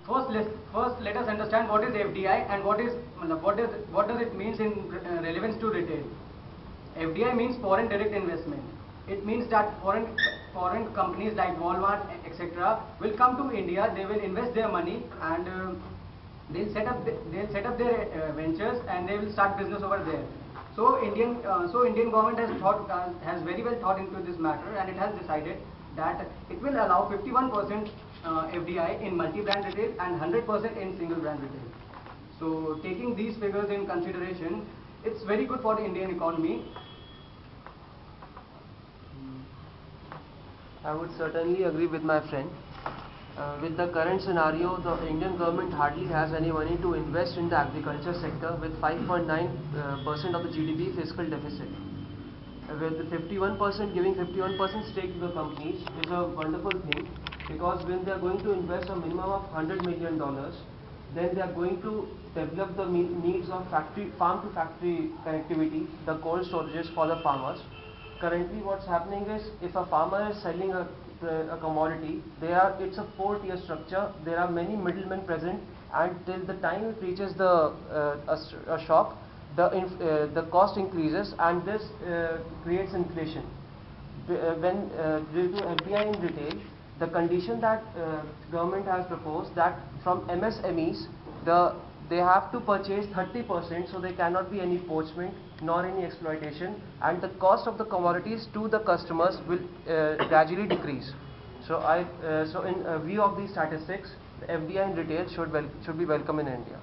first let us understand what is FDI and what does it means in relevance to retail. FDI means foreign direct investment. It means that foreign companies like Walmart, etc., will come to India. They will invest their money and they'll set up their ventures and they will start business over there. So Indian government has very well thought into this matter, and it has decided that it will allow 51% FDI in multi-brand retail and 100% in single brand retail. So taking these figures in consideration, it's very good for the Indian economy. I would certainly agree with my friend. With the current scenario, the Indian government hardly has any money to invest in the agriculture sector with 5.9% of the GDP fiscal deficit. With the 51% giving 51% stake to the companies is a wonderful thing, because when they are going to invest a minimum of $100 million, then they are going to develop the needs of farm to factory connectivity, the cold storages for the farmers. Currently what's happening is, if a farmer is selling a commodity, it's a 4-tier structure. There are many middlemen present, and till the time it reaches a shop, the cost increases, and this creates inflation. When due to FDI in retail, the condition that government has proposed, that from MSMEs they have to purchase 30%, so there cannot be any poachment nor any exploitation, and the cost of the commodities to the customers will gradually decrease. So in view of these statistics, the FDI in retail should be welcome in India.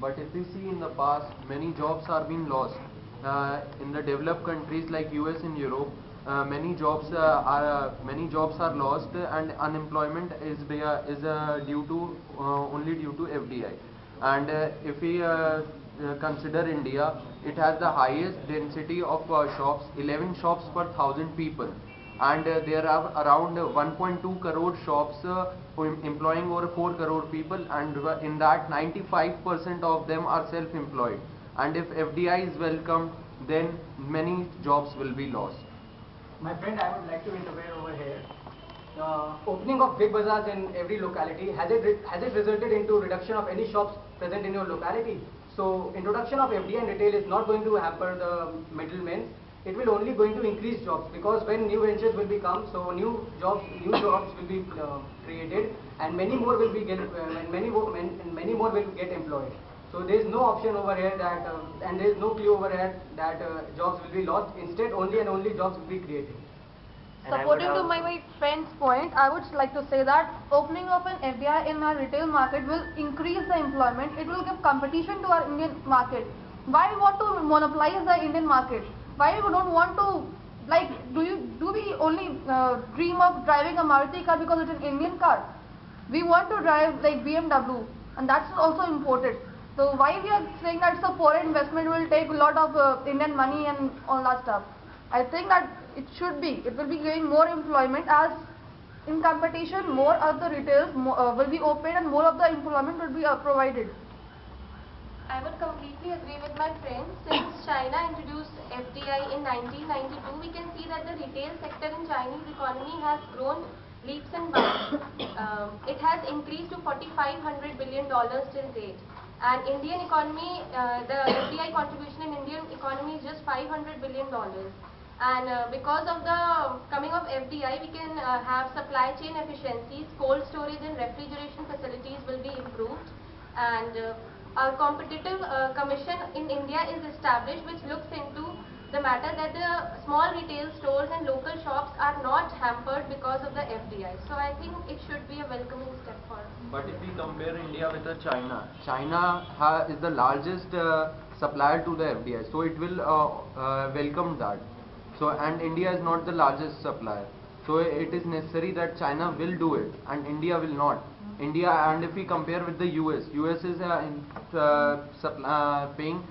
But if we see in the past, many jobs are being lost. In the developed countries like US and Europe, many jobs are lost, and unemployment is only due to FDI. And if we consider India, it has the highest density of shops, 11 shops per 1,000 people, and there are around 1.2 crore shops employing over 4 crore people, and in that 95% of them are self-employed. And if FDI is welcomed, then many jobs will be lost. My friend, I would like to intervene over here. Opening of big bazaars in every locality, has it resulted into reduction of any shops present in your locality? So introduction of FDI in retail is not going to hamper the middlemen. It will only going to increase jobs, because when new ventures will become, so new jobs will be created, and many more will get employed. So there is no option over here that and there is no clue over here that jobs will be lost. Instead, only and only jobs will be created. Supporting to my friend's point, I would like to say that opening of an FDI in our retail market will increase the employment. It will give competition to our Indian market. Why we want to monopolize the Indian market? Why we don't want to, like, do we only dream of driving a Maruti car because it's an Indian car? We want to drive like BMW, and that's also imported. So why we are saying that it's a foreign investment will take a lot of Indian money and all that stuff? I think that it will be giving more employment, as in competition more of the retails will be opened and more of the employment will be provided. I would completely agree with my friend. Since China introduced FDI in 1992, we can see that the retail sector in Chinese economy has grown leaps and bounds. It has increased to $4,500 billion till date. And Indian economy, the FDI contribution in Indian economy is just $500 billion. And because of the coming of FDI, we can have supply chain efficiencies, cold storage and refrigeration facilities will be improved, and a competitive commission in India is established, which looks into the matter that the small retail stores and local shops are not hampered because of the FDI. So I think it should be a welcoming step for us. But if we compare India with China, China is the largest supplier to the FDI, so it will welcome that. So, and India is not the largest supplier, so it is necessary that China will do it and India will not. India, and if we compare with the US is paying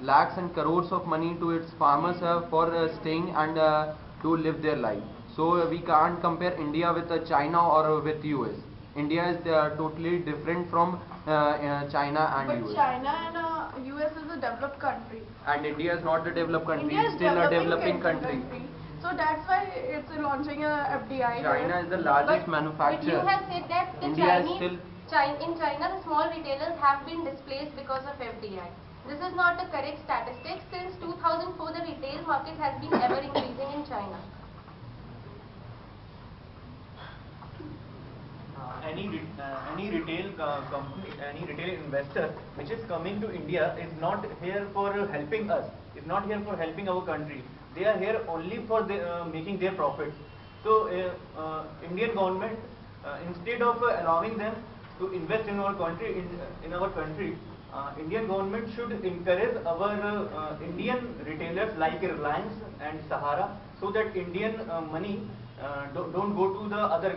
lakhs and crores of money to its farmers for staying and to live their life. So we can't compare India with China or with US. India is totally different from China and US. But China and US is a developed country. And India is not a developed country, India it's still a developing country. So that's why it's launching a FDI. China is the largest But you manufacturer. have said that the India is Chinese, in China, the small retailers have been displaced because of FDI. This is not a correct statistic. Since 2004, the retail market has been ever increasing in China. Any retail company, any retail investor which is coming to India is not here for helping us, is not here for helping our country. They are here only for making their profits. So Indian government, instead of allowing them to invest in our country, Indian government should encourage our Indian retailers like Reliance and Sahara, so that Indian money don't go to the other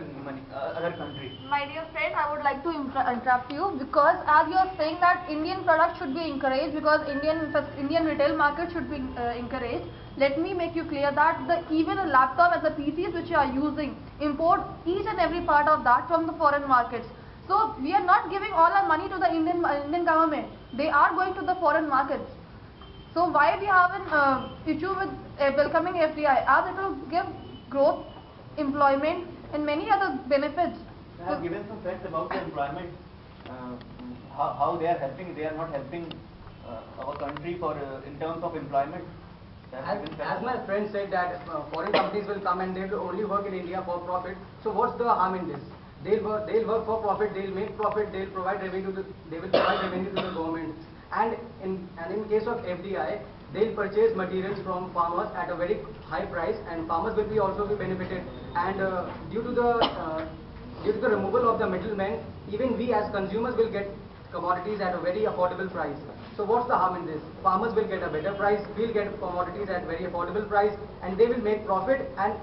country. My dear friend, I would like to interrupt you, because as you are saying that Indian products should be encouraged because Indian retail market should be encouraged. Let me make you clear that even a laptop and the PCs which you are using, import each and every part of that from the foreign markets. So we are not giving all our money to the Indian government. They are going to the foreign markets. So why we have an issue with welcoming FDI, as it will give growth, employment and many other benefits. I have given some facts about the employment, how they are helping. They are not helping our country for in terms of employment. As my friend said that foreign companies will come and they will only work in India for profit. So what's the harm in this? They'll work for profit. They'll make profit. They'll provide revenue. They will provide revenue to the government. And in case of FDI, they'll purchase materials from farmers at a very high price, and farmers will also be benefited. And due to the removal of the middlemen, even we as consumers will get commodities at a very affordable price. So what's the harm in this? Farmers will get a better price, we'll get commodities at very affordable price, and they will make profit, and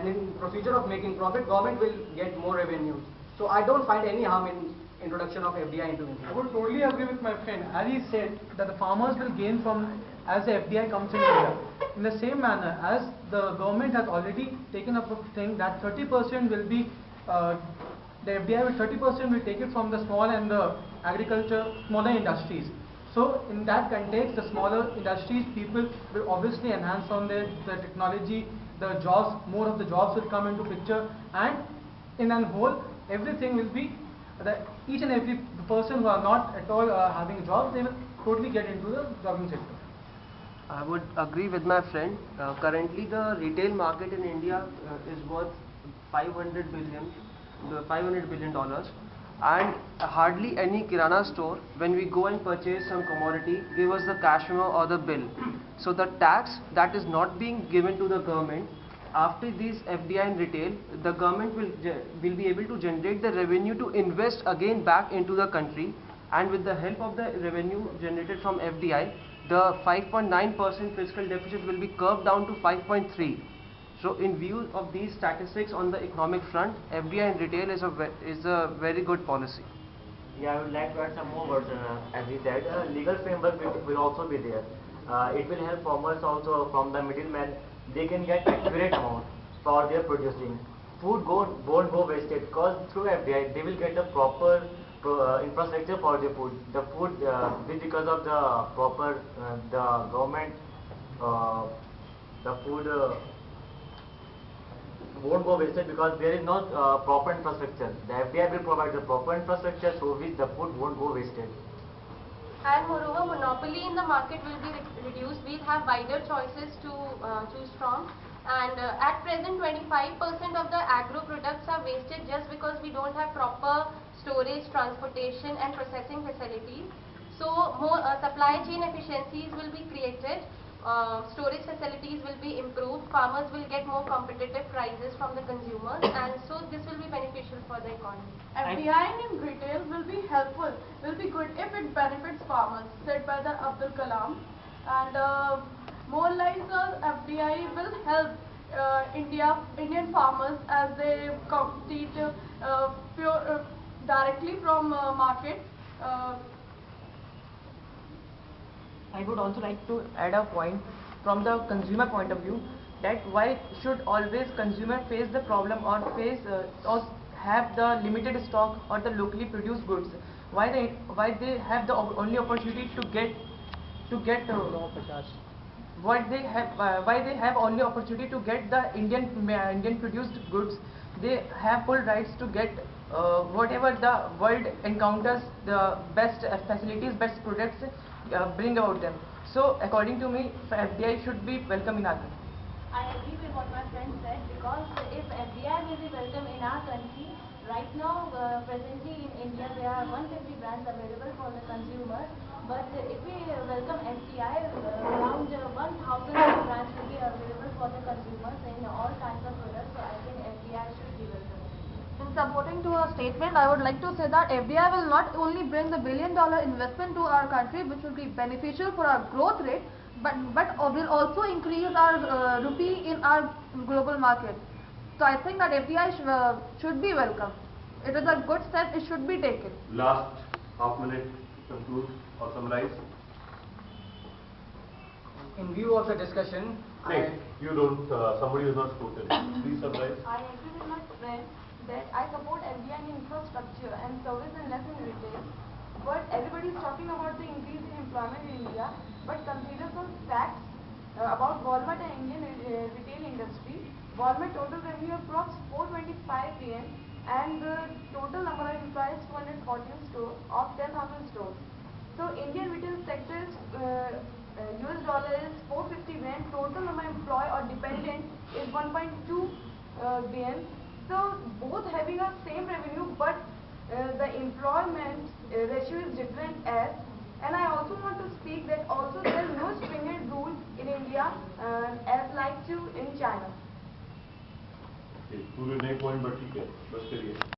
in procedure of making profit, government will get more revenues. So I don't find any harm in introduction of FDI into India. I would totally agree with my friend. As he said that the farmers will gain from as the FDI comes in India. In the same manner, as the government has already taken up a thing that 30% will be the FDI will 30% will take it from the small and the smaller industries. So in that context, the smaller industries, people will obviously enhance on the technology, the jobs, more of the jobs will come into picture, and in a whole, everything will be, each and every person who are not at all having a job, they will totally get into the jobbing sector. I would agree with my friend. Currently, the retail market in India is worth $500 billion dollars, and hardly any kirana store, when we go and purchase some commodity, give us the cash memo or the bill. So the tax that is not being given to the government, after these FDI in retail, the government will be able to generate the revenue to invest again back into the country, and with the help of the revenue generated from FDI, the 5.9% fiscal deficit will be curved down to 5.3. So in view of these statistics on the economic front, FDI in retail is a very good policy. Yeah, I would like to add some more words. As he said, legal framework will also be there. It will help farmers also from the middlemen. They can get accurate amount for their producing. Food won't go wasted, because through FDI they will get the proper infrastructure for the food. The food, because of the proper the government, the food won't go wasted because there is no proper infrastructure. The FDI will provide the proper infrastructure, so which the food won't go wasted. And moreover, monopoly in the market will be reduced. We'll have wider choices to choose from. And at present, 25% of the agro products are wasted just because we don't have proper storage, transportation and processing facilities. So more supply chain efficiencies will be created. Storage facilities will be improved, farmers will get more competitive prices from the consumers, and so this will be beneficial for the economy. FDI in retail will be helpful, will be good if it benefits farmers, said by the Abdul Kalam. And more like FDI will help Indian farmers as they compete directly from market. I would also like to add a point from the consumer point of view, that why should always consumer face the problem or or have the limited stock or the locally produced goods? Why they have the only opportunity to get what they have, why they have only opportunity to get the Indian produced goods. They have full rights to get whatever the world encounters, the best facilities, best products, bring about them. So according to me, FDI should be welcome in our country. I agree with what my friend said, because if FDI will be welcome in our country, right now, presently in India, there are 150 brands available for the consumers. But if we welcome FDI, around 1,000 brands will be available for the consumers in all kinds of products. So I think FDI should be welcome. In supporting to her statement, I would like to say that FDI will not only bring the billion-dollar investment to our country, which will be beneficial for our growth rate, but will also increase our rupee in our global market. So I think that FDI should be welcome. It is a good step, it should be taken. Last half minute to conclude or summarize. In view of the discussion, You don't, somebody who is not spoken. Please summarize. I agree with my friend that I support FDI in infrastructure and service and less in retail. But everybody is talking about the increase in employment in India. But consider some facts about Walmart and Indian retail industry. Walmart total revenue approx 425 billion and the total number of employees 214 stores of 10,000 stores. So Indian retail sector US dollar is 450 billion. Total number of employee or dependent is 1.2 billion. So both having a same revenue, but the employment ratio is different as. And I also want to speak that also there is no stringent rule in India as like to in China. पूरे नए point पर ठीक है, बस करिए.